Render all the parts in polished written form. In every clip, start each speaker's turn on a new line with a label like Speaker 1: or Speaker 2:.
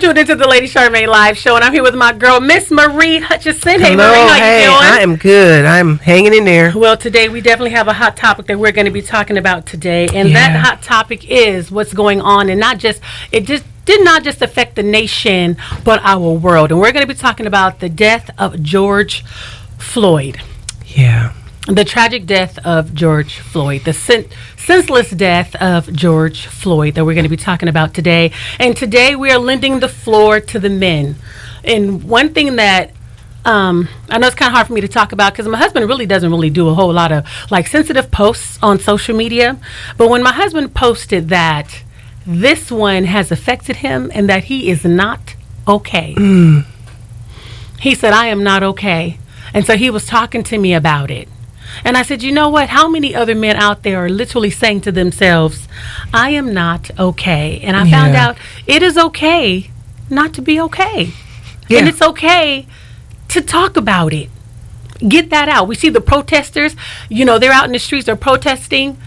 Speaker 1: tuned into the Lady Charmaine live show, and I'm here with my girl, Miss Marie Hutchison. Hey,
Speaker 2: Hello,
Speaker 1: Marie, how you doing?
Speaker 2: I am good. I'm hanging in there.
Speaker 1: Well, today we definitely have a hot topic that we're going to be talking about today, and that hot topic is what's going on, and it did not just affect the nation, but our world. And we're going to be talking about the death of George Floyd.
Speaker 2: Yeah.
Speaker 1: The tragic death of George Floyd, the senseless death of George Floyd that we're going to be talking about today. And today we are lending the floor to the men. And one thing that I know it's kind of hard for me to talk about because my husband doesn't really do a whole lot of like sensitive posts on social media. But when my husband posted that this one has affected him and that he is not okay, he said, I am not okay. And so he was talking to me about it. And I said, you know what? How many other men out there are literally saying to themselves, I am not okay. And I found out it is okay not to be okay. Yeah. And it's okay to talk about it. Get that out. We see the protesters, they're out in the streets, they're protesting.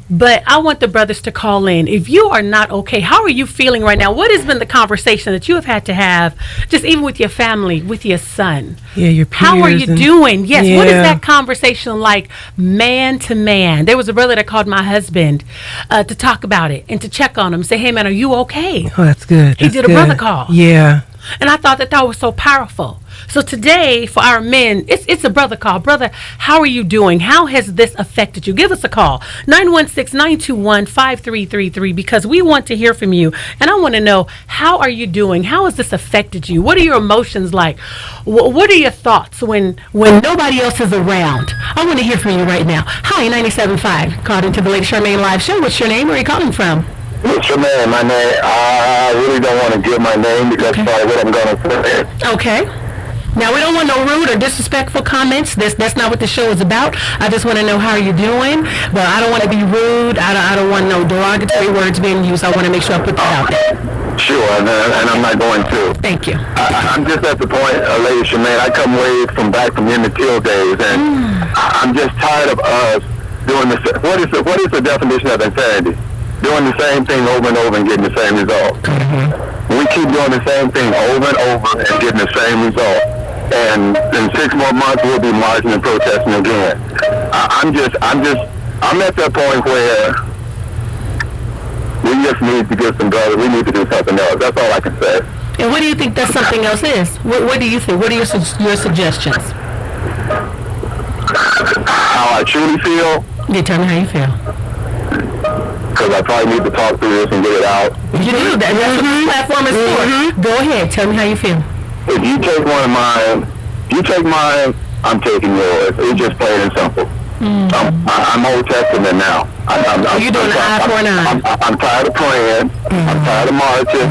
Speaker 1: But I want the brothers to call in. If you are not okay, how are you feeling right now? What has been the conversation that you have had to have, just even with your family, with your son?
Speaker 2: Yeah, your peers.
Speaker 1: How are you doing? Yes, what is that conversation like, man to man? There was a brother that called my husband to talk about it and to check on him, say, hey, man, are you okay?
Speaker 2: Oh, that's good.
Speaker 1: He did a brother call.
Speaker 2: Yeah.
Speaker 1: And I thought that was so powerful. So today, for our men, it's a brother call. Brother, how are you doing? How has this affected you? Give us a call, 916-921-5333, because we want to hear from you. And I want to know, how are you doing? How has this affected you? What are your emotions like? What are your thoughts when nobody else is around? I want to hear from you right now. Hi, 97.5. Called into the Lady Charmaine live show. What's your name? Where are you calling from?
Speaker 3: Charmaine, my name. I really don't want to give my name because probably what I'm going to say.
Speaker 1: Okay. Now, we don't want no rude or disrespectful comments. That's not what the show is about. I just want to know how you're doing. But I don't want to be rude. I don't want no derogatory words being used. I want to make sure I put that out there.
Speaker 3: Sure, and I'm not going to.
Speaker 1: Thank you.
Speaker 3: I'm just at the point, Lady Charmaine, I come way back from the Emmett Till days, and I'm just tired of us doing this. What is the definition of insanity? Doing the same thing over and over and getting the same result. We keep doing the same thing over and over and getting the same result. And in 6 more months, we'll be marching and protesting again. I'm at that point where we just need to get some brothers. We need to do something else. That's all I can say.
Speaker 1: And what do you think that something else is? What do you think? What are your suggestions?
Speaker 3: How I truly feel?
Speaker 1: Yeah, tell me how you feel.
Speaker 3: Because I probably need to talk through this and get it out.
Speaker 1: You do. That's what this platform is for. Go ahead. Tell me how you feel.
Speaker 3: If you take mine, I'm taking yours. It's just plain and simple. I'm Old Testament now.
Speaker 1: You're doing an eye for an eye.
Speaker 3: I'm tired of praying. I'm tired of marching.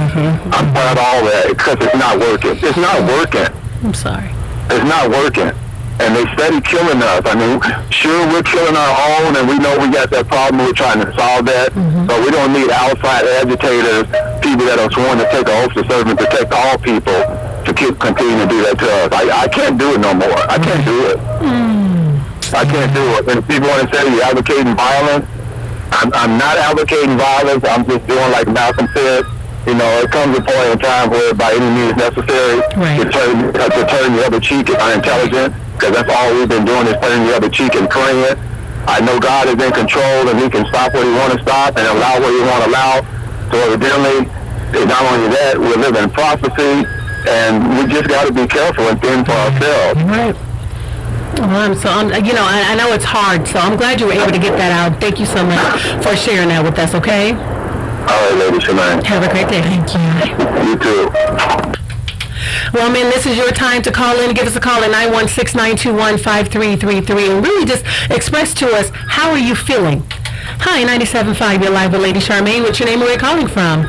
Speaker 3: I'm tired of all that because it's not working. It's not working.
Speaker 1: I'm sorry.
Speaker 3: It's not working. And they steady killing us. I mean, sure, we're killing our own, and we know we got that problem. We're trying to solve that. But we don't need outside agitators, people that are sworn to take an oath to serve and protect all people to continue to do that to us. I can't do it no more. I can't do it. I can't do it. And people want to say you're advocating violence. I'm not advocating violence. I'm just doing like Malcolm said. It comes a point in time where by any means necessary to turn the other cheek if I'm intelligent, because that's all we've been doing is turning the other cheek and praying. I know God is in control and he can stop what he want to stop and allow what he want to allow. So evidently, not only that, we're living in prophecy, and we just got to be careful and think for ourselves.
Speaker 1: Right. I know it's hard, so I'm glad you were able to get that out. Thank you so much for sharing that with us, okay?
Speaker 3: All right, Lady Charmaine.
Speaker 1: Have a great day. Thank you.
Speaker 3: You too.
Speaker 1: Well, man, this is your time to call in. Give us a call at 916-921-5333 and really just express to us, how are you feeling? Hi, 97.5, you're live with Lady Charmaine. What's your name and where are you calling from?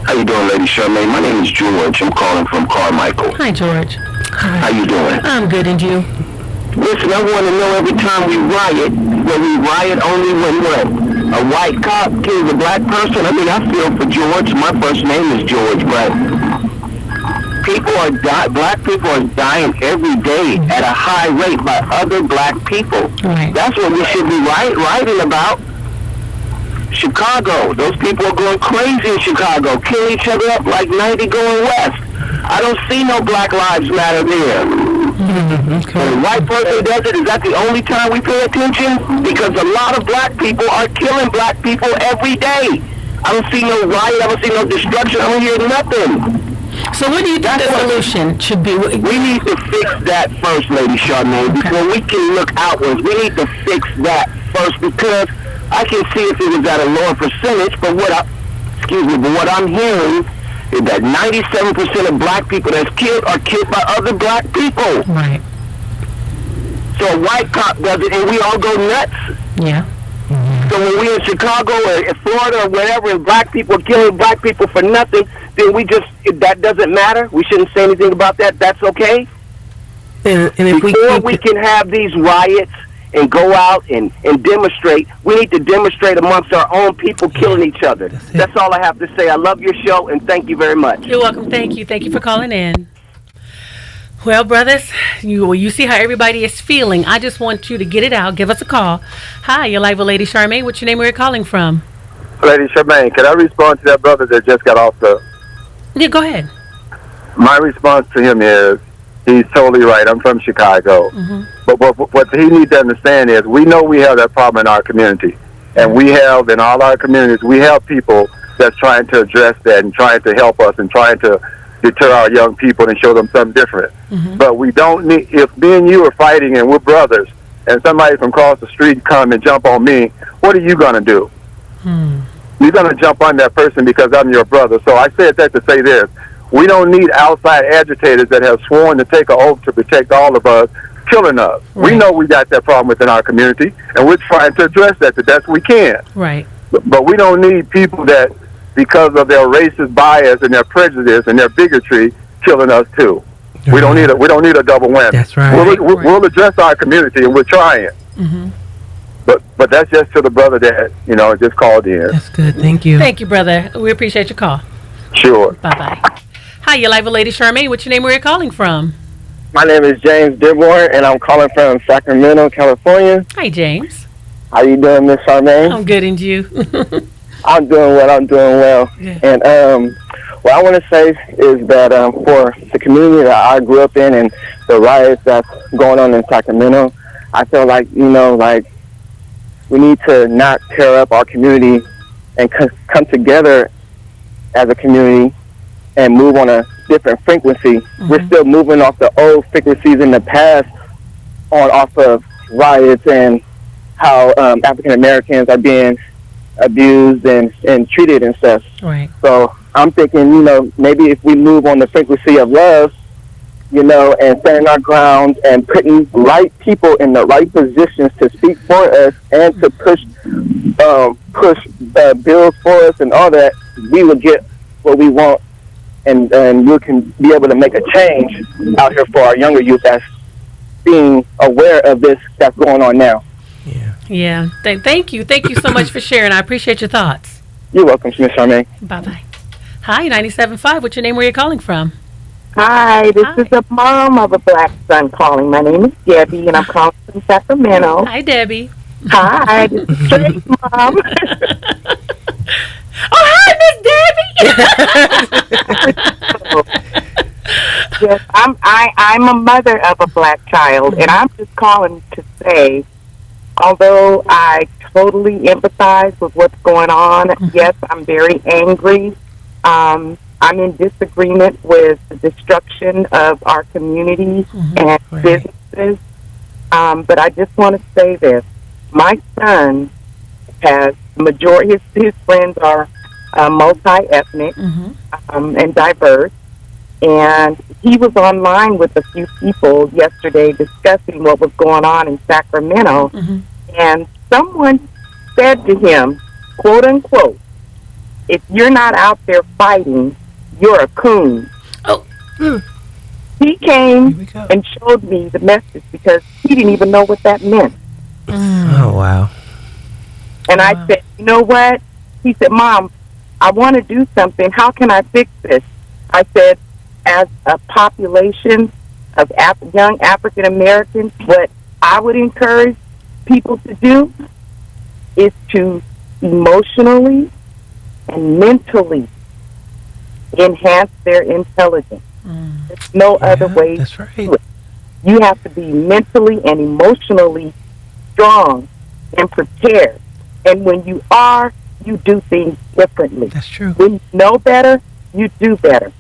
Speaker 3: How you doing, Lady Charmaine? My name is George. I'm calling from Carmichael.
Speaker 1: Hi, George. Hi.
Speaker 3: How you doing?
Speaker 1: I'm good, and you?
Speaker 3: Listen, I want to know every time we riot only when what? A white cop kills a black person? I mean, I feel for George. My first name is George, but black people are dying every day at a high rate by other black people.
Speaker 1: Right.
Speaker 3: That's what we should be writing about. Chicago. Those people are going crazy in Chicago, killing each other up like 90 going west. I don't see no Black Lives Matter there. When a white person does it, is that the only time we pay attention? Because a lot of black people are killing black people every day. I don't see no riot. I don't see no destruction. I don't hear nothing.
Speaker 1: So what do you think the solution should be?
Speaker 3: We need to fix that first, Lady Charmaine, before we can look outwards. We need to fix that first, because I can see if it was at a lower percentage, but what I'm hearing is that 97% of black people that's killed are killed by other black people.
Speaker 1: Right.
Speaker 3: So a white cop does it, and we all go nuts.
Speaker 1: Yeah.
Speaker 3: So when we're in Chicago or in Florida or wherever, and black people are killing black people for nothing, then that doesn't matter. We shouldn't say anything about that. That's okay.
Speaker 2: And if
Speaker 3: Before we can have these riots and go out and demonstrate, we need to demonstrate amongst our own people killing each other. That's all I have to say. I love your show, and thank you very much.
Speaker 1: You're welcome. Thank you. Thank you for calling in. Well, brothers, you see how everybody is feeling. I just want you to get it out. Give us a call. Hi, you're live with Lady Charmaine. What's your name? Where you're calling from?
Speaker 4: Lady Charmaine, can I respond to that brother that just got off the...
Speaker 1: Yeah, go ahead.
Speaker 4: My response to him is, he's totally right. I'm from Chicago. But what he needs to understand is, we know we have that problem in our community. And we have, in all our communities, we have people that's trying to address that and trying to help us and trying to deter our young people and show them something different. But we don't need, if me and you are fighting and we're brothers, and somebody from across the street come and jump on me, what are you going to do? You're going to jump on that person because I'm your brother. So I said that to say this. We don't need outside agitators that have sworn to take an oath to protect all of us killing us.
Speaker 1: Right.
Speaker 4: We know we got that problem within our community, and we're trying to address that the best we can.
Speaker 1: Right.
Speaker 4: But we don't need people that, because of their racist bias and their prejudice and their bigotry, killing us too. We don't need a double whammy.
Speaker 2: That's right.
Speaker 4: We'll address our community, and we're trying. But that's just to the brother that just called in.
Speaker 2: That's good. Thank you.
Speaker 1: Thank you, brother. We appreciate your call.
Speaker 4: Sure.
Speaker 1: Bye-bye. Hi, you're live with Lady Charmaine. What's your name? Where you're calling from?
Speaker 5: My name is James Dibborn, and I'm calling from Sacramento, California.
Speaker 1: Hi, James.
Speaker 5: How you doing, Miss Charmaine?
Speaker 1: I'm good, and you?
Speaker 5: I'm doing well.
Speaker 1: Yeah.
Speaker 5: And what I want to say is that for the community that I grew up in and the riots that's going on in Sacramento, I feel like, we need to not tear up our community and come together as a community and move on a different frequency. We're still moving off the old frequencies in the past off of riots and how African Americans are being abused and treated and stuff.
Speaker 1: Right.
Speaker 5: So I'm thinking, maybe if we move on the frequency of love, and standing our ground and putting right people in the right positions to speak for us and to push bills for us and all that, we will get what we want, and we can be able to make a change out here for our younger youth that's being aware of this that's going on now.
Speaker 1: Yeah. Thank you. Thank you so much for sharing. I appreciate your thoughts.
Speaker 5: You're welcome, Miss Charmaine.
Speaker 1: Bye-bye. Hi, 97.5. What's your name? Where you're calling from?
Speaker 6: Hi, this is a mom of a black son calling. My name is Debbie, and I'm calling from Sacramento.
Speaker 1: Hi, Debbie.
Speaker 6: Hi, this is Tracy's mom.
Speaker 1: Oh, hi, Miss Debbie.
Speaker 6: Yes, I'm a mother of a black child, and I'm just calling to say, although I totally empathize with what's going on, yes, I'm very angry. I'm in disagreement with the destruction of our communities and businesses. But I just want to say this. My son has his friends are multi-ethnic and diverse. And he was online with a few people yesterday discussing what was going on in Sacramento. And someone said to him, quote unquote, if you're not out there fighting, you're a coon.
Speaker 1: Oh.
Speaker 6: He came and showed me the message because he didn't even know what that meant.
Speaker 2: Oh, wow.
Speaker 6: And I said, you know what? He said, Mom, I want to do something. How can I fix this? I said, as a population of young African Americans, what I would encourage people to do is to emotionally and mentally enhance their intelligence. There's no other way
Speaker 2: That's
Speaker 6: to
Speaker 2: right.
Speaker 6: do it. You have to be mentally and emotionally strong and prepared. And when you are, you do things differently.
Speaker 2: That's true.
Speaker 6: When you know better, you do better.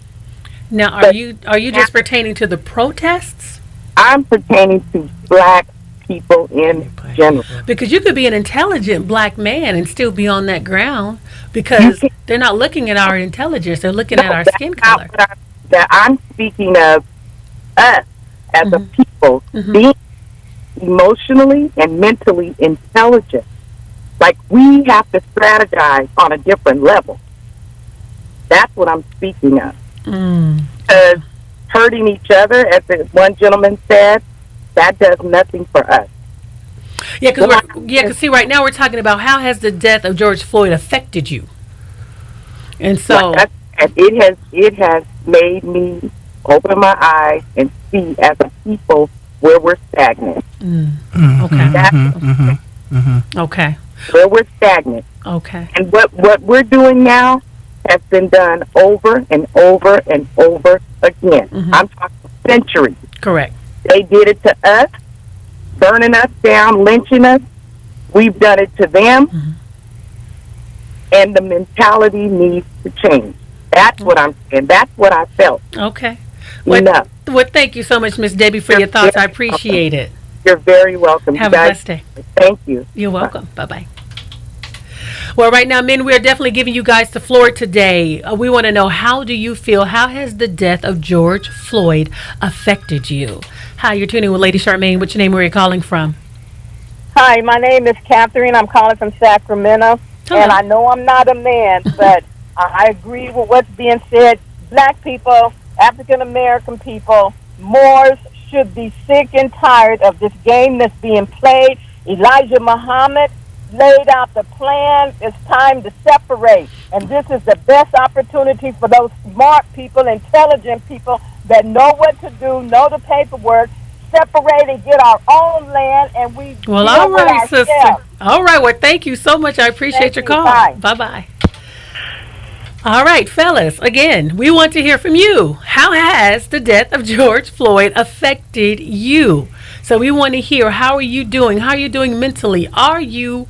Speaker 1: Now, are
Speaker 6: But-
Speaker 1: you just pertaining to the protests?
Speaker 6: I'm pertaining to black people in general.
Speaker 1: Because you could be an intelligent black man and still be on that ground because they're not looking at our intelligence. They're looking at our
Speaker 6: that's
Speaker 1: skin
Speaker 6: not
Speaker 1: color.
Speaker 6: what I'm speaking of us as a people being emotionally and mentally intelligent. Like, we have to strategize on a different level. That's what I'm speaking of. Because hurting each other, as the one gentleman said, that does nothing for us.
Speaker 1: Yeah, because see, right now we're talking about how has the death of George Floyd affected you, and so
Speaker 6: Like I said, it has made me open my eyes and see as a people where we're stagnant.
Speaker 1: okay,
Speaker 6: That's
Speaker 1: okay,
Speaker 6: where we're stagnant.
Speaker 1: okay,
Speaker 6: And what we're doing now has been done over and over and over again. I'm talking centuries.
Speaker 1: correct.
Speaker 6: They did it to us, burning us down, lynching us. We've done it to them. And the mentality needs to change. That's what I'm saying. That's what I felt.
Speaker 1: Okay.
Speaker 6: Enough.
Speaker 1: Well, thank you so much, Miss Debbie, for your thoughts. I appreciate it.
Speaker 6: You're very welcome.
Speaker 1: Have
Speaker 6: You
Speaker 1: a
Speaker 6: guys,
Speaker 1: blessed day.
Speaker 6: thank you.
Speaker 1: You're welcome. Bye-bye. Well, right now, men, we are definitely giving you guys the floor today. We want to know, how do you feel? How has the death of George Floyd affected you? Hi, you're tuning with Lady Charmaine. What's your name? Where are you calling from?
Speaker 7: Hi, my name is Catherine. I'm calling from Sacramento.
Speaker 1: Hello.
Speaker 7: And I know I'm not a man, but I agree with what's being said. Black people, African American people, Moors should be sick and tired of this game that's being played. Elijah Muhammad laid out the plan. It's time to separate. And this is the best opportunity for those smart people, intelligent people that know what to do, know the paperwork, separate and get our own land, and we
Speaker 1: Well,
Speaker 7: deal
Speaker 1: all
Speaker 7: with
Speaker 1: right, sister.
Speaker 7: ourselves.
Speaker 1: All right. Well, thank you so much. I appreciate
Speaker 7: Thank
Speaker 1: your
Speaker 7: you.
Speaker 1: call.
Speaker 7: Bye.
Speaker 1: Bye-bye. All right, fellas. Again, we want to hear from you. How has the death of George Floyd affected you? So we want to hear, how are you doing? How are you doing mentally? Are you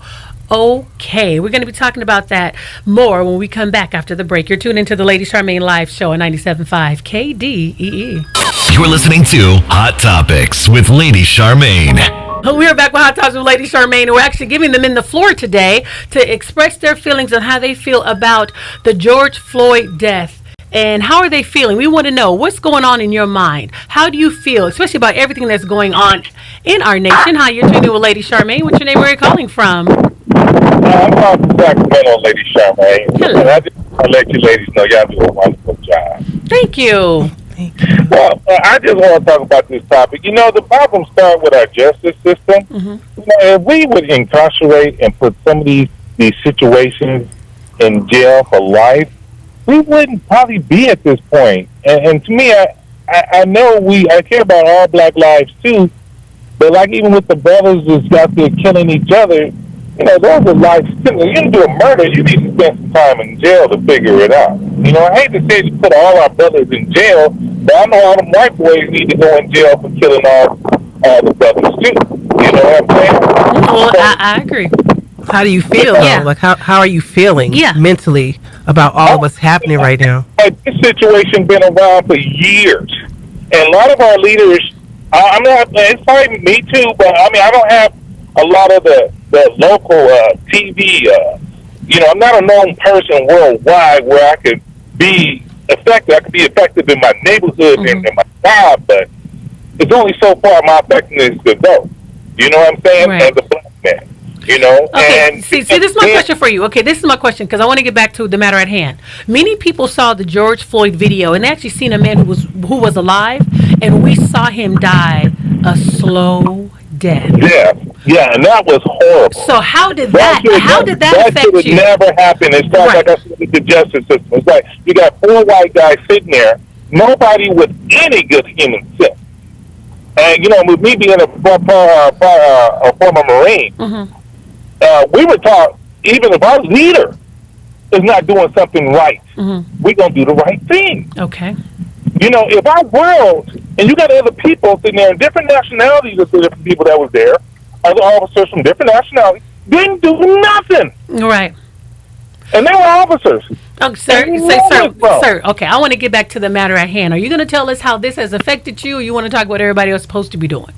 Speaker 1: okay? We're going to be talking about that more when we come back after the break. You're tuned into the Lady Charmaine live show on 97.5 KDEE.
Speaker 8: You're listening to Hot Topics with Lady Charmaine.
Speaker 1: We're back with Hot Topics with Lady Charmaine, and we're actually giving them in the floor today to express their feelings on how they feel about the George Floyd death. And how are they feeling? We want to know what's going on in your mind. How do you feel, especially about everything that's going on in our nation? Hi, you're tuning with Lady Charmaine. What's your name? Where are you calling from?
Speaker 9: I'm calling from Sacramento, Lady Charmaine.
Speaker 1: Hello.
Speaker 9: And I just want to let you ladies know y'all do a wonderful job.
Speaker 1: Thank you.
Speaker 9: Well, I just want to talk about this topic. You know, the problem starts with our justice system. You know, if we would incarcerate and put some of these situations in jail for life, we wouldn't probably be at this point. And to me, I know I care about all black lives too, but like even with the brothers that's out there killing each other, you know, those are life sentences. You do a murder, you need to spend some time in jail to figure it out. You know, I hate to say you put all our brothers in jail, but I know all them white boys need to go in jail for killing all the brothers too. You know what I'm saying?
Speaker 1: Well, I agree.
Speaker 2: How do you feel,
Speaker 1: Yeah.
Speaker 2: though? Like, how are you feeling
Speaker 1: Yeah.
Speaker 2: mentally about all of what's happening right now?
Speaker 9: This situation been around for years, and a lot of our leaders. I'm not. It's probably me too, but I mean, I don't have a lot of the local TV. You know, I'm not a known person worldwide where I could be effective. I could be effective in my neighborhood and in my job, but it's only so far my effectiveness could go. You know what I'm saying?
Speaker 1: Right.
Speaker 9: As a black man. You know,
Speaker 1: Okay,
Speaker 9: and
Speaker 1: see, this is my question for you. Okay, this is my question because I want to get back to the matter at hand. Many people saw the George Floyd video and actually seen a man who was alive, and we saw him die a slow death.
Speaker 9: Yeah, and that was horrible.
Speaker 1: So how did that affect
Speaker 9: should
Speaker 1: you?
Speaker 9: never happen. It's not
Speaker 1: Right.
Speaker 9: like I said with the justice system. It's like you got 4 white guys sitting there, nobody with any good human sense. And you know, with me being a former Marine, we were taught even if our leader is not doing something right, we're going to do the right thing.
Speaker 1: Okay.
Speaker 9: You know, if our world, and you got other people sitting there, different nationalities of the different people that was there, other officers from different nationalities, didn't do nothing.
Speaker 1: Right.
Speaker 9: And they were officers.
Speaker 1: Oh, sir. Okay, I want to get back to the matter at hand. Are you going to tell us how this has affected you, or you want to talk about what everybody else is supposed to be doing?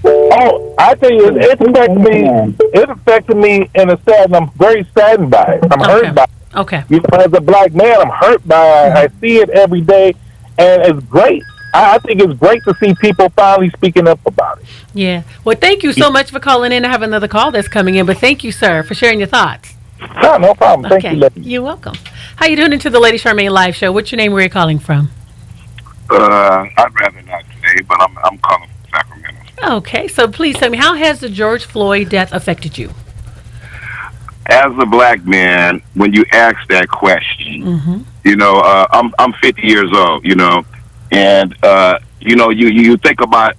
Speaker 9: Oh, I tell you, it affected me. It affected me in a sad. I'm very saddened by it. I'm hurt by it.
Speaker 1: Okay.
Speaker 9: You know, as a black man, I'm hurt by it. I see it every day, and it's great. I think it's great to see people finally speaking up about it.
Speaker 1: Yeah. Well, thank you so much for calling in. I have another call that's coming in, but thank you, sir, for sharing your thoughts.
Speaker 9: No problem. Thank you, lady.
Speaker 1: You're welcome. How you doing into the Lady Charmaine live show? What's your name? Where are you calling from?
Speaker 10: I'd rather not say, but I'm calling from Sacramento.
Speaker 1: Okay, so please tell me, how has the George Floyd death affected you?
Speaker 10: As a black man, when you ask that question, you know, I'm 50 years old, you know, and you know, you think about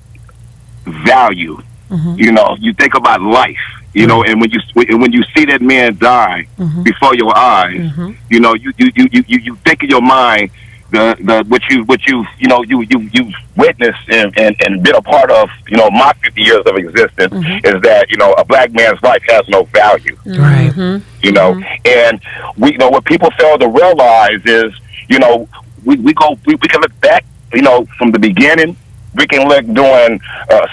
Speaker 10: value, you know, you think about life. You know, and when you see that man die before your eyes, you know, you think in your mind the what you witnessed and been a part of, you know, my 50 years of existence is that, you know, a black man's life has no value.
Speaker 2: Right.
Speaker 10: You know, and you know what people fail to realize is, you know, we can look back, you know, from the beginning. We can look during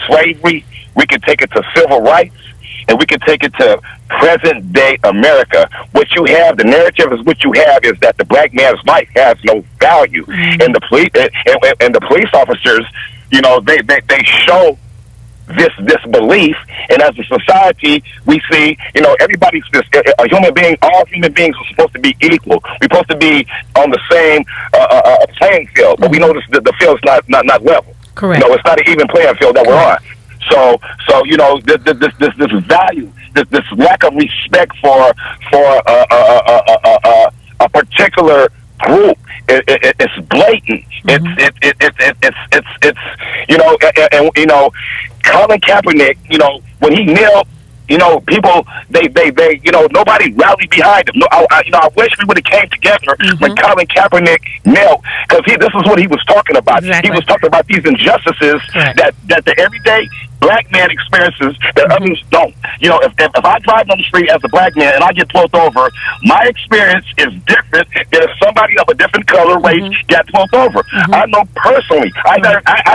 Speaker 10: slavery. We can take it to civil rights. And we can take it to present day America. What you have, the narrative is what you have is that the black man's life has no value, and the police and the police officers, you know, they show this belief. And as a society, we see, you know, everybody's just a human being. All human beings are supposed to be equal. We're supposed to be on the same playing field, but we know the field's not level.
Speaker 1: Correct.
Speaker 10: You know, it's not an even playing field that we're on. So you know, this value, this lack of respect for a particular group, it's blatant. It's you know, and you know, Colin Kaepernick, you know, when he knelt, you know, people they you know, nobody rallied behind him. No, I wish we would have came together when Colin Kaepernick knelt, because this is what he was talking about. He was talking about these injustices that the everyday black man experiences that others don't. You know, if I drive on the street as a black man and I get pulled over, my experience is different than if somebody of a different color, race, got pulled over. I know personally. I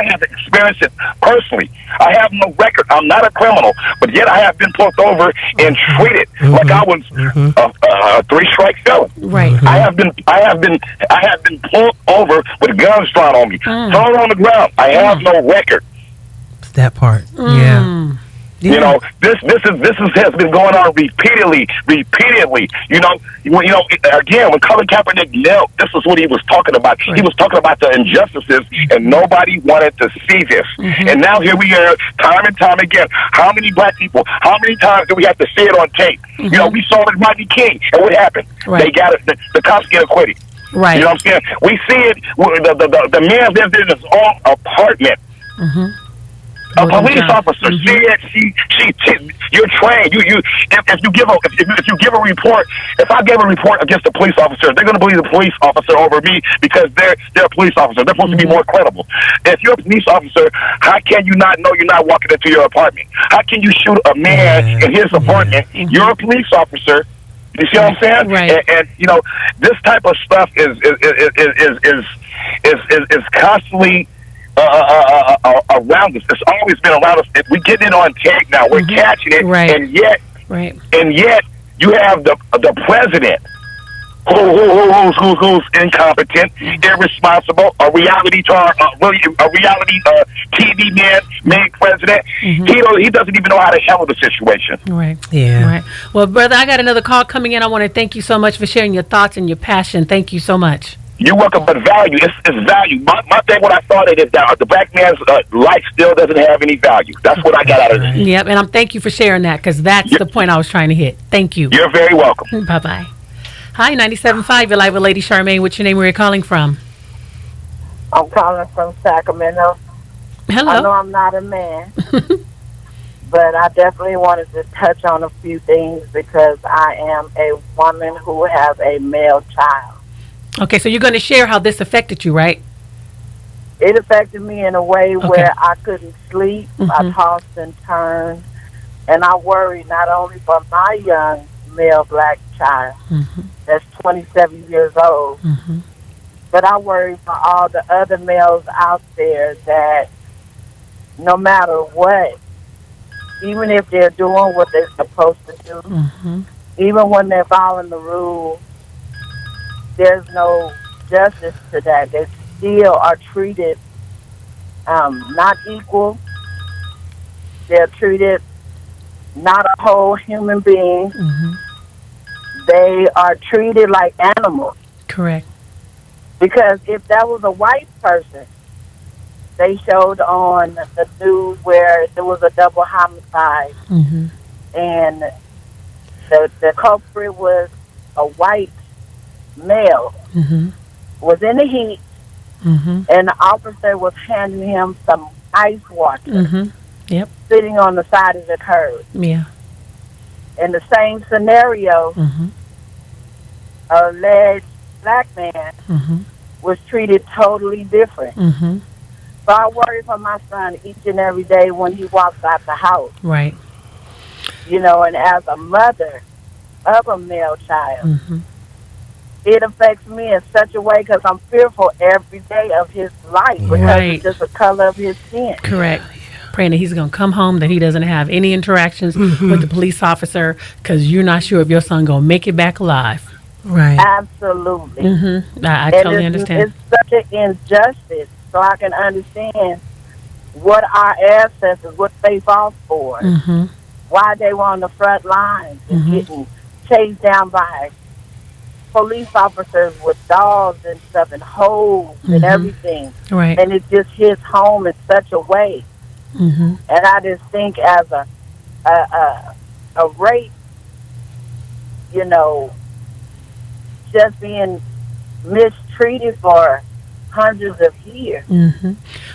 Speaker 10: have experienced it personally. I have no record. I'm not a criminal, but yet I have been pulled over and treated like I was a three-strike felon.
Speaker 1: Right.
Speaker 10: I have been pulled over with guns drawn on me, thrown on the ground. I have no record.
Speaker 2: That part. Yeah.
Speaker 10: You know, this has been going on repeatedly. You know, again, when Colin Kaepernick knelt, this is what he was talking about. He was talking about the injustices, and nobody wanted to see this. And now here we are, time and time again. How many black people? How many times do we have to see it on tape? You know, we saw it with Rodney King, and what happened? They got it. The cops get acquitted.
Speaker 1: Right.
Speaker 10: You know what I'm saying? We see it. The man lives in his own apartment. A police officer said you're trained. If you give a report, if I gave a report against a police officer, they're going to believe the police officer over me because they're a police officer. They're supposed to be more credible. If you're a police officer, how can you not know you're not walking into your apartment? How can you shoot a man in his apartment? You're a police officer. You see what I'm saying?
Speaker 1: Right.
Speaker 10: And you know, this type of stuff is constantly around us. It's always been around us. We get it on tape now. We're catching it, and yet you have the president who's incompetent, irresponsible, a reality TV man made president. He doesn't even know how to handle the situation.
Speaker 1: Right. Yeah. Right. Well, brother, I got another call coming in. I want to thank you so much for sharing your thoughts and your passion. Thank you so much.
Speaker 10: You're welcome, but value, it's value. My thing, what I thought it is that the black man's life still doesn't have any value. That's what I got out of it.
Speaker 1: Yep, and thank you for sharing that, because that's the point I was trying to hit. Thank you.
Speaker 10: You're very welcome.
Speaker 1: Bye-bye. Hi, 97.5, you're live with Lady Charmaine. What's your name? Where are you calling from?
Speaker 7: I'm calling from Sacramento.
Speaker 1: Hello.
Speaker 7: I know I'm not a man, but I definitely wanted to touch on a few things because I am a woman who has a male child.
Speaker 1: Okay, so you're going to share how this affected you, right?
Speaker 7: It affected me in a way where I couldn't sleep. I tossed and turned, and I worried not only for my young male black child that's 27 years old, but I worried for all the other males out there that no matter what, even if they're doing what they're supposed to do, even when they're following the rules, there's no justice to that. They still are treated not equal. They're treated not a whole human being. They are treated like animals.
Speaker 1: Correct.
Speaker 7: Because if that was a white person, they showed on the news where there was a double homicide, and the culprit was a white male, was in the heat, and the officer was handing him some ice water, sitting on the side of the curb.
Speaker 1: Yeah.
Speaker 7: In the same scenario, a alleged black man was treated totally different. So I worry for my son each and every day when he walks out the house.
Speaker 1: Right.
Speaker 7: You know, and as a mother of a male child, it affects me in such a way because I'm fearful every day of his life because it's just the color of his skin.
Speaker 1: Correct. Praying that he's going to come home, that he doesn't have any interactions with the police officer because you're not sure if your son going to make it back alive.
Speaker 2: Right.
Speaker 7: Absolutely.
Speaker 1: I totally understand.
Speaker 7: It's such an injustice. So I can understand what our ancestors, what they fought for, why they were on the front lines and getting chased down by police officers with dogs and stuff and hoes and everything.
Speaker 1: Right.
Speaker 7: And it just hits home in such a way. And I just think as a rape, you know, just being mistreated for hundreds of years.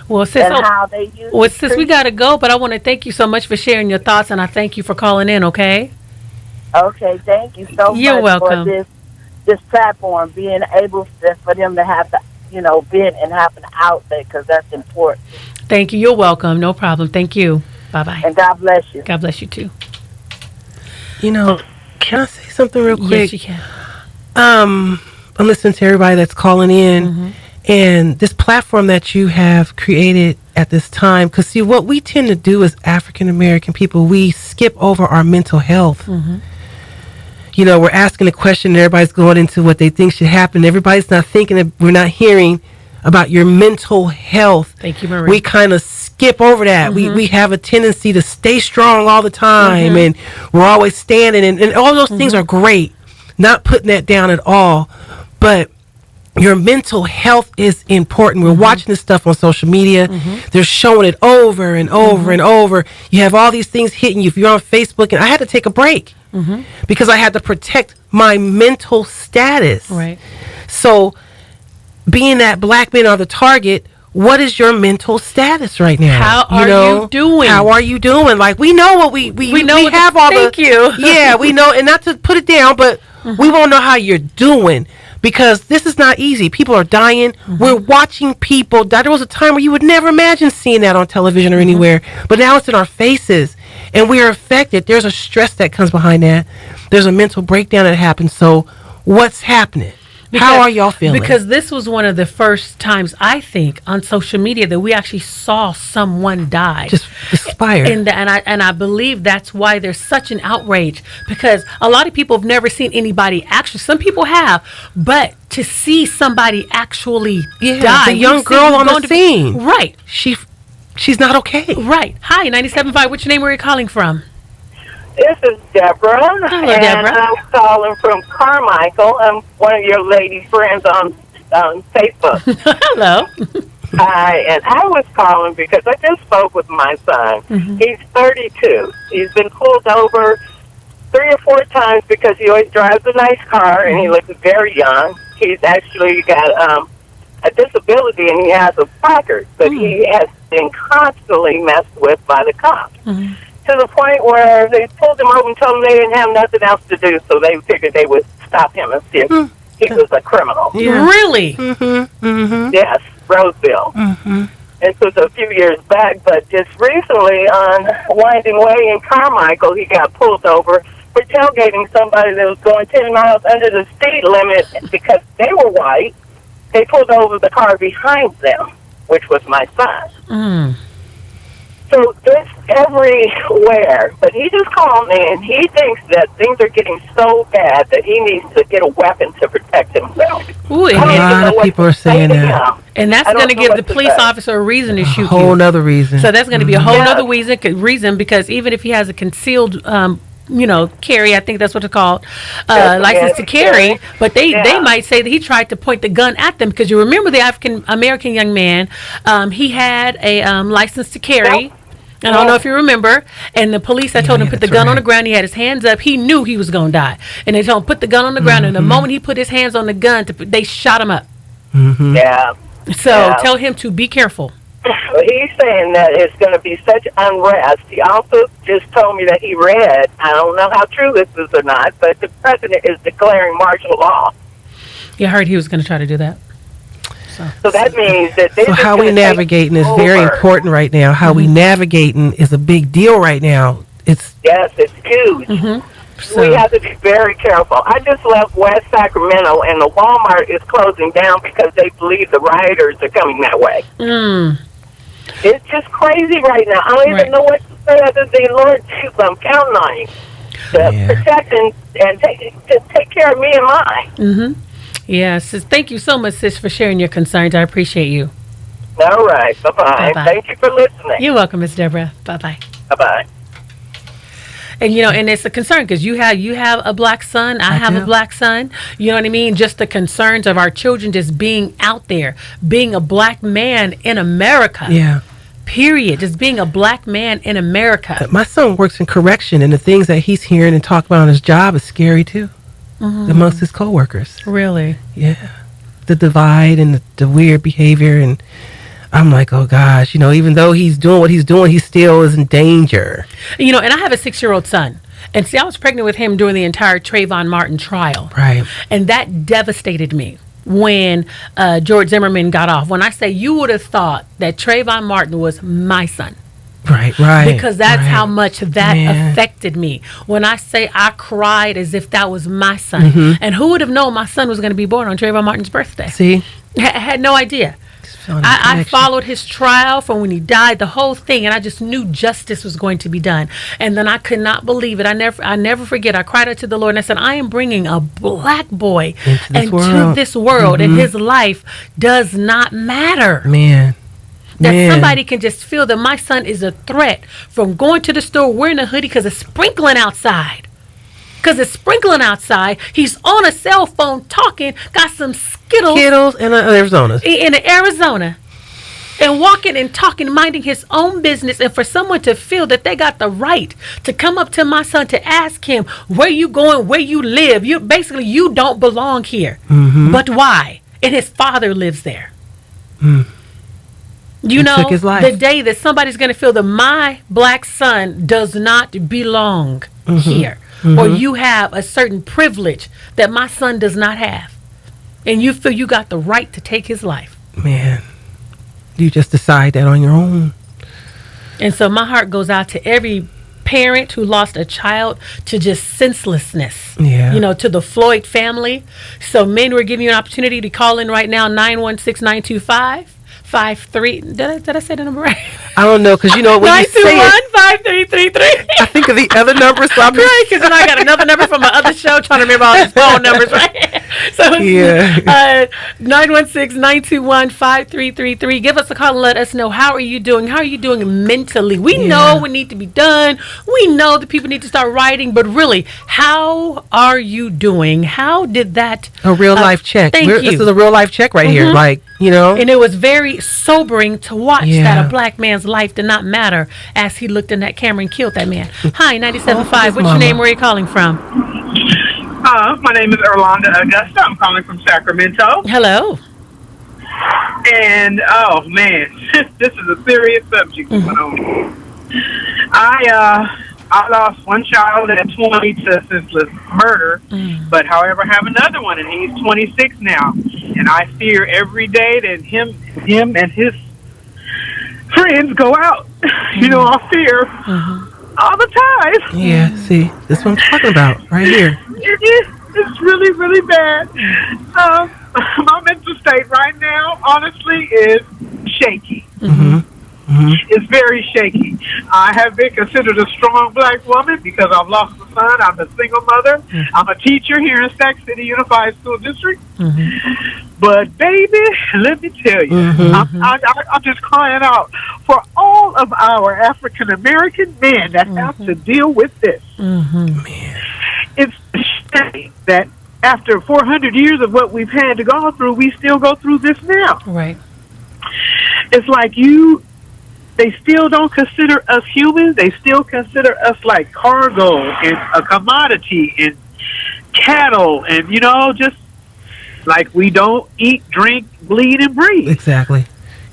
Speaker 1: Well, sis,
Speaker 7: and how they use
Speaker 1: sis, we got to go, but I want to thank you so much for sharing your thoughts, and I thank you for calling in, okay?
Speaker 7: Okay, thank you so
Speaker 1: You're
Speaker 7: much
Speaker 1: welcome.
Speaker 7: for this platform, being able for them to have the, you know, vent and have an outlet, because that's important.
Speaker 1: Thank you. You're welcome. No problem. Thank you. Bye-bye.
Speaker 7: And God bless you.
Speaker 1: God bless you, too.
Speaker 2: You know, can I say something real quick?
Speaker 1: Yes, you can.
Speaker 2: I'm listening to everybody that's calling in, and this platform that you have created at this time, because see, what we tend to do as African American people, we skip over our mental health. You know, we're asking a question and everybody's going into what they think should happen. Everybody's not thinking that we're not hearing about your mental health.
Speaker 1: Thank you, Marie.
Speaker 2: We kind of skip over that. We have a tendency to stay strong all the time, and we're always standing, and all those things are great. Not putting that down at all, but your mental health is important. We're watching this stuff on social media. They're showing it over and over and over. You have all these things hitting you. If you're on Facebook, and I had to take a break because I had to protect my mental status.
Speaker 1: Right.
Speaker 2: So being that black men are the target, what is your mental status right now?
Speaker 1: How are you doing?
Speaker 2: How are you doing? Like, we know what we know. We have all
Speaker 1: thank you.
Speaker 2: Yeah, we know, and not to put it down, but we won't know how you're doing, because this is not easy. People are dying. We're watching people die. There was a time where you would never imagine seeing that on television or anywhere, but now it's in our faces, and we are affected. There's a stress that comes behind that. There's a mental breakdown that happens. So what's happening? How are y'all feeling?
Speaker 1: Because this was one of the first times, I think, on social media that we actually saw someone die.
Speaker 2: Just expire.
Speaker 1: And I believe that's why there's such an outrage, because a lot of people have never seen anybody actually. Some people have, but to see somebody actually die.
Speaker 2: The young girl on the scene.
Speaker 1: Right.
Speaker 2: She's not okay.
Speaker 1: Right. Hi, 97.5. What's your name? Where are you calling from?
Speaker 11: This is Deborah.
Speaker 1: Hello,
Speaker 11: and
Speaker 1: Deborah.
Speaker 11: I'm calling from Carmichael. I'm one of your lady friends on Facebook.
Speaker 1: Hello.
Speaker 11: Hi, and I was calling because I just spoke with my son. He's 32. He's been pulled over 3 or 4 times because he always drives a nice car, and he looks very young. He's actually got a disability, and he has a placard, but he has been constantly messed with by the cops. to the point where they pulled him over and told him they didn't have nothing else to do, so they figured they would stop him and see if he was a criminal.
Speaker 2: Yeah.
Speaker 1: Really?
Speaker 11: Yes, Roseville. This was a few years back, but just recently on Winding Way in Carmichael, he got pulled over for tailgating somebody that was going 10 miles under the speed limit because they were white. They pulled over the car behind them, which was my son. So it's everywhere. But he just called me, and he thinks that things are getting so bad that he needs to get a weapon to protect himself.
Speaker 1: Ooh,
Speaker 2: A lot of people are saying that.
Speaker 1: And that's going to give the police officer a reason to shoot
Speaker 2: A whole
Speaker 1: you.
Speaker 2: nother reason.
Speaker 1: So that's going to be a whole other reason because even if he has a concealed carry, I think that's what it's called, license to carry, but they might say that he tried to point the gun at them because you remember the African American young man, he had a license to carry. I don't know if you remember, and the police had told him to put the gun on the ground. He had his hands up. He knew he was going to die, and they told him put the gun on the ground. And the moment he put his hands on the gun, they shot him up.
Speaker 11: Yeah.
Speaker 1: So tell him to be careful.
Speaker 11: He's saying that it's going to be such unrest. He also just told me that he read, I don't know how true this is or not, but the president is declaring martial law.
Speaker 1: Yeah, I heard he was going to try to do that.
Speaker 11: So that means that
Speaker 2: So how we navigating is very important right now. How we navigating is a big deal right now. It's
Speaker 11: huge. We have to be very careful. I just left West Sacramento, and the Walmart is closing down because they believe the rioters are coming that way. It's just crazy right now. I don't even know what to say other than, Lord, I'm counting on you to protect and take care of me and mine.
Speaker 1: Yeah, sis, thank you so much, sis, for sharing your concerns. I appreciate you.
Speaker 11: All right. Bye-bye. Thank you for listening.
Speaker 1: You're welcome, Miss Deborah. Bye-bye.
Speaker 11: Bye-bye.
Speaker 1: And, and it's a concern because you have a black son. I have a black son. You know what I mean? Just the concerns of our children just being out there, being a black man in America.
Speaker 2: Yeah.
Speaker 1: Period. Just being a black man in America.
Speaker 2: My son works in correction, and the things that he's hearing and talking about on his job is scary, too. Amongst his coworkers.
Speaker 1: Really?
Speaker 2: Yeah. The divide and the weird behavior, and I'm like, oh gosh, even though he's doing what he's doing, he still is in danger.
Speaker 1: And I have a 6-year-old son. And see, I was pregnant with him during the entire Trayvon Martin trial.
Speaker 2: Right.
Speaker 1: And that devastated me when George Zimmerman got off. When I say you would have thought that Trayvon Martin was my son.
Speaker 2: Right.
Speaker 1: Because that's how much that affected me. When I say I cried as if that was my son. And who would have known my son was going to be born on Trayvon Martin's birthday?
Speaker 2: See?
Speaker 1: Had no idea. I followed his trial from when he died, the whole thing, and I just knew justice was going to be done. And then I could not believe it. I never forget. I cried out to the Lord, and I said, I am bringing a black boy into this world, and his life does not matter.
Speaker 2: Man.
Speaker 1: That somebody can just feel that my son is a threat from going to the store wearing a hoodie because it's sprinkling outside. He's on a cell phone talking, got some Skittles
Speaker 2: in Arizona.
Speaker 1: In Arizona. And walking and talking, minding his own business. And for someone to feel that they got the right to come up to my son to ask him, where you going, where you live. You don't belong here. But why? And his father lives there. Took his life. The day that somebody's going to feel that my black son does not belong here, or you have a certain privilege that my son does not have, and you feel you got the right to take his life.
Speaker 2: Man, you just decide that on your own.
Speaker 1: And so my heart goes out to every parent who lost a child to just senselessness. To the Floyd family. So men, we're giving you an opportunity to call in right now, 916-925-53. Did I say the number right?
Speaker 2: I don't know, because when you say it,
Speaker 1: 921-5333.
Speaker 2: I think of the other numbers. So
Speaker 1: right, because then I got another number from my other show trying to remember all these phone numbers, right? So 916-921-5333. Give us a call and let us know, how are you doing? How are you doing mentally? We know what needs to be done. We know that people need to start writing, but really, how are you doing? How did that...
Speaker 2: A real life check. This is a real life check right here. And
Speaker 1: it was very sobering to watch that a black man's life did not matter as he looked in that camera and killed that man. Hi, 97.5. What's your name? Where are you calling from?
Speaker 12: My name is Erlonda Augusta. I'm calling from Sacramento.
Speaker 1: Hello.
Speaker 12: And, oh, man, this is a serious subject going on. I lost one child at 20 to senseless murder, but however, I have another one, and he's 26 now. And I fear every day that him and his friends go out. You know, I fear all the time.
Speaker 2: Yeah, see, that's what I'm talking about right here.
Speaker 12: It's really, really bad. My mental state right now, honestly, is shaky. It's very shaky. I have been considered a strong black woman because I've lost a son. I'm a single mother. I'm a teacher here in Sac City Unified School District. But baby, let me tell you, I'm just crying out for all of our African American men that have to deal with this. It's a shame that after 400 years of what we've had to go through, we still go through this now.
Speaker 1: Right.
Speaker 12: It's like they still don't consider us humans. They still consider us like cargo and a commodity and cattle and, you know, just like we don't eat, drink, bleed, and breathe.
Speaker 2: Exactly.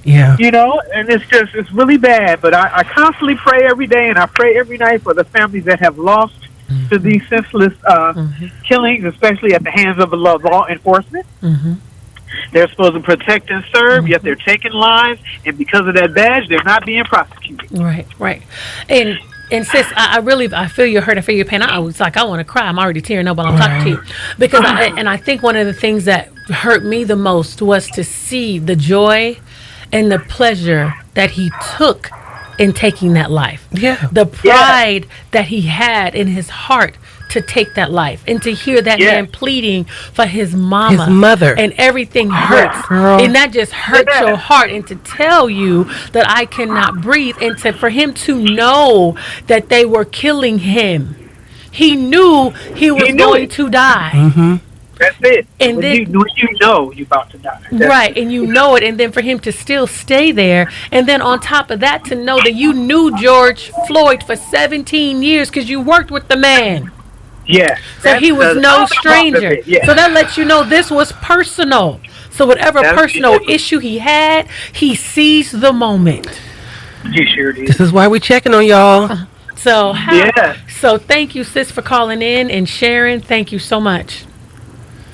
Speaker 2: Yeah.
Speaker 12: You know, and it's really bad. But I constantly pray every day and I pray every night for the families that have lost to these senseless killings, especially at the hands of the law enforcement. They're supposed to protect and serve, yet they're taking lives, and because of that badge, they're not being prosecuted.
Speaker 1: Right. And sis, I feel your hurt, I feel your pain. I was like, I want to cry. I'm already tearing up while I'm talking to you. Because I think one of the things that hurt me the most was to see the joy and the pleasure that he took in taking that life.
Speaker 2: Yeah.
Speaker 1: The pride that he had in his heart to take that life, and to hear that man pleading for his mama,
Speaker 2: his mother,
Speaker 1: and everything hurts, and that just hurts your heart. And to tell you that I cannot breathe, and for him to know that they were killing him, he knew he was going to die.
Speaker 12: That's it.
Speaker 1: And then
Speaker 12: you know you're about to die.
Speaker 1: Right, and you know it, and then for him to still stay there, and then on top of that, to know that you knew George Floyd for 17 years because you worked with the man.
Speaker 12: Yeah.
Speaker 1: So he was no stranger. So that lets you know this was personal. So whatever personal issue he had, he seized the moment.
Speaker 12: He sure did.
Speaker 2: This is why we're checking on y'all.
Speaker 1: So thank you, sis, for calling in and sharing. Thank you so much.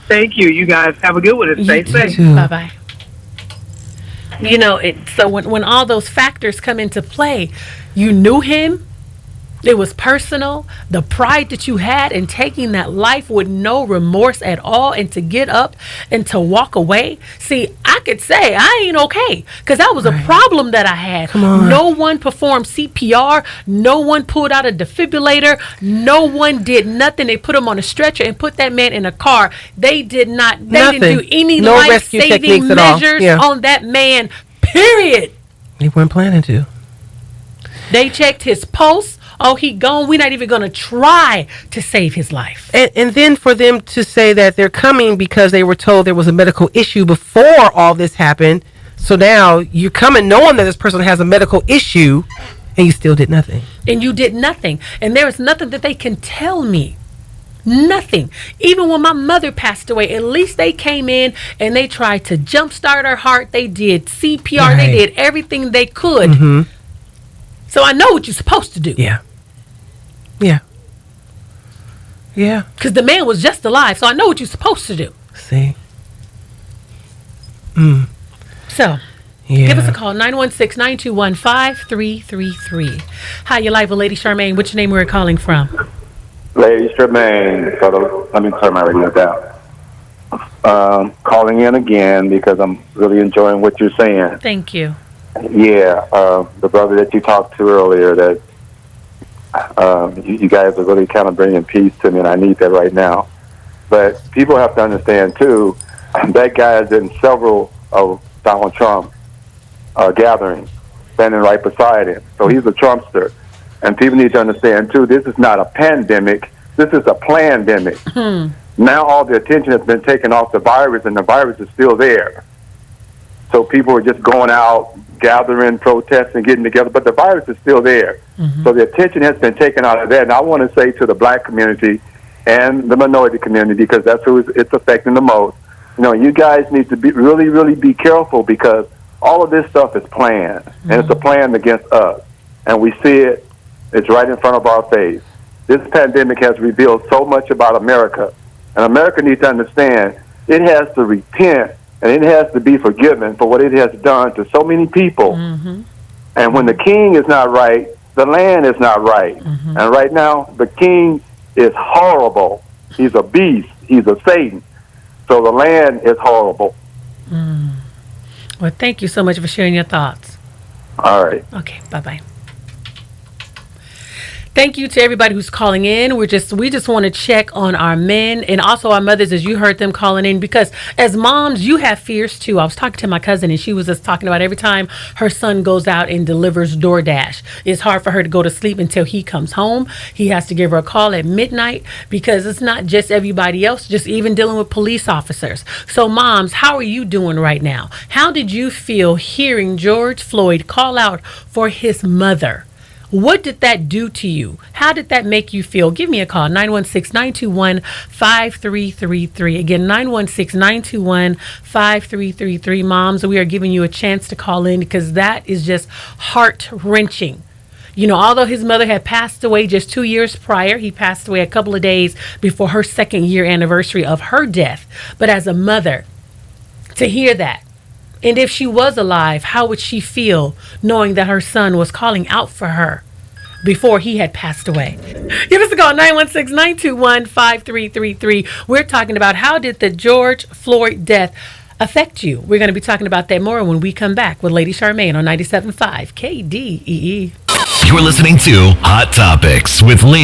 Speaker 12: Thank you. You guys have a good one and stay safe.
Speaker 1: Bye-bye. You know, so when all those factors come into play, you knew him. It was personal. The pride that you had in taking that life with no remorse at all, and to get up and to walk away. See, I could say I ain't okay because that was a problem that I had.
Speaker 2: Come on.
Speaker 1: No one performed CPR. No one pulled out a defibrillator. No one did nothing. They put him on a stretcher and put that man in a car. They did not. They didn't do any life-saving measures on that man, period.
Speaker 2: They weren't planning to.
Speaker 1: They checked his pulse. Oh, he gone. We're not even going to try to save his life.
Speaker 2: And then for them to say that they're coming because they were told there was a medical issue before all this happened. So now you're coming knowing that this person has a medical issue, and you still did nothing.
Speaker 1: And you did nothing. And there is nothing that they can tell me. Nothing. Even when my mother passed away, at least they came in and they tried to jumpstart her heart. They did CPR. They did everything they could. So I know what you're supposed to do.
Speaker 2: Yeah.
Speaker 1: Because the man was just alive, so I know what you're supposed to do.
Speaker 2: See.
Speaker 1: So, give us a call, 916-921-5333. Hi, you're live with Lady Charmaine. What's your name? Where are you calling from?
Speaker 4: Lady Charmaine. Let me turn my radio down. Calling in again because I'm really enjoying what you're saying.
Speaker 1: Thank you.
Speaker 4: Yeah, the brother that you talked to earlier, that you guys are really kind of bringing peace to me, and I need that right now. But people have to understand, too, that guy is in several of Donald Trump's gatherings, standing right beside him. So he's a Trumpster. And people need to understand, too, this is not a pandemic. This is a plandemic. Now all the attention has been taken off the virus, and the virus is still there. So people are just going out, gathering, protesting, getting together, but the virus is still there. So the attention has been taken out of that. And I want to say to the black community and the minority community, because that's who it's affecting the most, you know, you guys need to be really be careful, because all of this stuff is planned, and it's a plan against us. And we see it It's right in front of our face. This pandemic has revealed so much about America. And America needs to understand it has to repent and it has to be forgiven for what it has done to so many people. And when the king is not right, the land is not right. And right now, the king is horrible. He's a beast. He's a Satan. So the land is horrible.
Speaker 1: Well, thank you so much for sharing your thoughts.
Speaker 4: All right.
Speaker 1: Okay, bye-bye. Thank you to everybody who's calling in. We just want to check on our men and also our mothers, as you heard them calling in, because as moms, you have fears too. I was talking to my cousin and she was just talking about every time her son goes out and delivers DoorDash, it's hard for her to go to sleep until he comes home. He has to give her a call at midnight because it's not just everybody else, just even dealing with police officers. So moms, how are you doing right now? How did you feel hearing George Floyd call out for his mother? What did that do to you? How did that make you feel? Give me a call, 916-921-5333. Again, 916-921-5333. Moms, we are giving you a chance to call in because that is just heart-wrenching. You know, although his mother had passed away just 2 years prior, he passed away a couple of days before her second year anniversary of her death. But as a mother, to hear that, and if she was alive, how would she feel knowing that her son was calling out for her before he had passed away? Give us a call, 916-921-5333. We're talking about how did the George Floyd death affect you? We're going to be talking about that more when we come back with Lady Charmaine on 97.5 KDEE.
Speaker 8: You're listening to Hot Topics with Lady